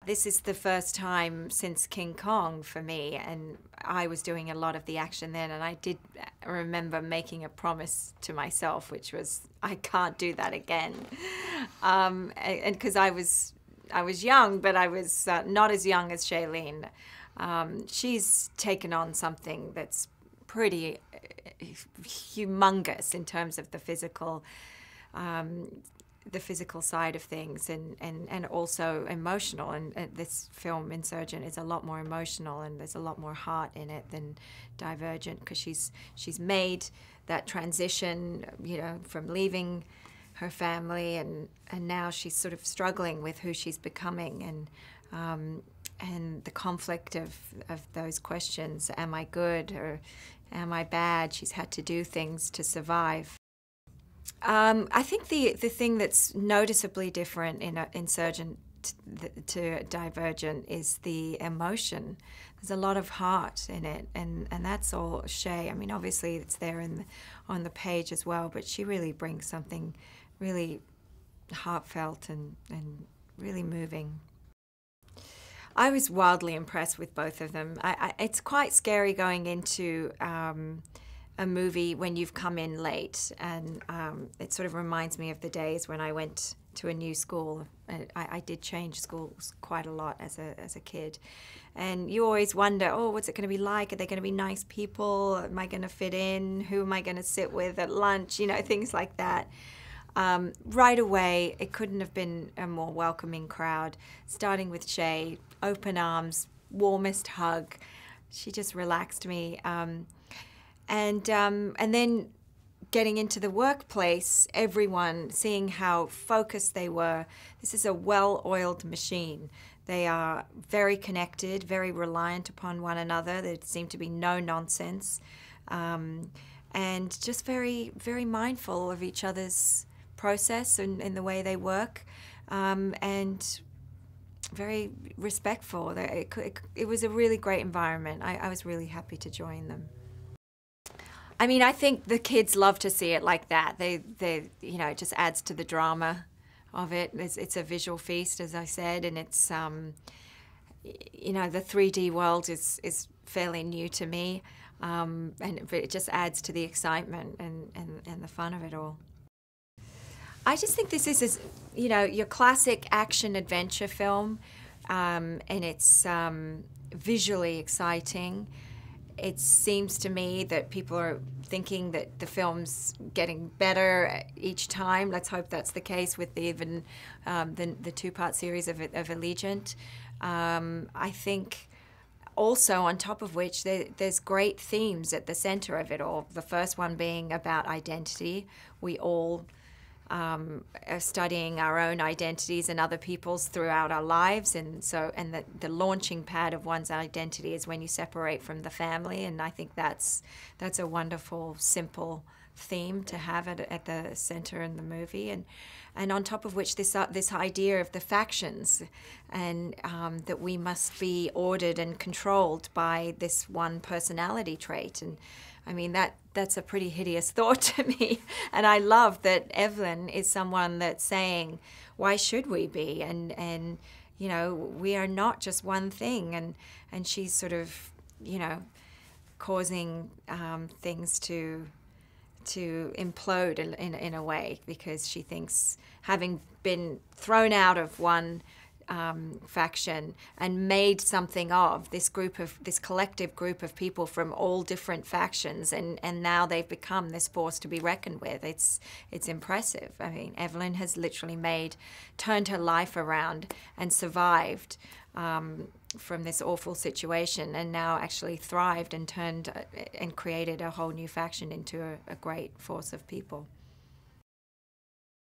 This is the first time since King Kong for me, and I was doing a lot of the action then, and I did remember making a promise to myself, which was I can't do that again. And because I was young, but I was not as young as Shailene. She's taken on something that's pretty humongous in terms of the physical side of things, and also emotional. And this film, Insurgent, is a lot more emotional, and there's a lot more heart in it than Divergent, because she's made that transition, you know, from leaving her family, and now she's sort of struggling with who she's becoming, and the conflict of those questions. Am I good or am I bad? She's had to do things to survive. I think the thing that's noticeably different in Insurgent to Divergent is the emotion. There's a lot of heart in it, and that's all Shay. I mean, obviously it's there on the page as well, but she really brings something really heartfelt and really moving. I was wildly impressed with both of them. It's quite scary going into a movie when you've come in late, and it sort of reminds me of the days when I went to a new school. I did change schools quite a lot as a kid, and you always wonder, oh, what's it going to be like? Are they going to be nice people? Am I going to fit in? Who am I going to sit with at lunch? You know, things like that. Right away, it couldn't have been a more welcoming crowd, starting with Shay, open arms, warmest hug. She just relaxed me. And then getting into the workplace, everyone seeing how focused they were. This is a well-oiled machine. They are very connected, very reliant upon one another. There seemed to be no nonsense, and just very, very mindful of each other's process and in the way they work, and very respectful. It was a really great environment. I was really happy to join them. I mean, I think the kids love to see it like that. They you know, it just adds to the drama of it. It's a visual feast, as I said, and it's you know, the 3D world is fairly new to me, but it just adds to the excitement and the fun of it all. I just think this is, you know, your classic action adventure film, and it's visually exciting. It seems to me that people are thinking that the film's getting better each time. Let's hope that's the case with even the two-part series of Allegiant. I think also, on top of which, there's great themes at the center of it all. The first one being about identity. We all are studying our own identities and other people's throughout our lives, and the launching pad of one's identity is when you separate from the family, and I think that's a wonderful, simple theme to have at the center in the movie, and on top of which this idea of the factions, and that we must be ordered and controlled by this one personality trait. And I mean, that's a pretty hideous thought to me. And I love that Evelyn is someone that's saying, why should we be? And you know, we are not just one thing. And she's sort of, you know, causing things to implode in a way, because she thinks, having been thrown out of one faction and made something of this collective group of people from all different factions, and now they've become this force to be reckoned with. It's impressive. I mean, Evelyn has literally turned her life around and survived from this awful situation, and now actually thrived and created a whole new faction into a great force of people.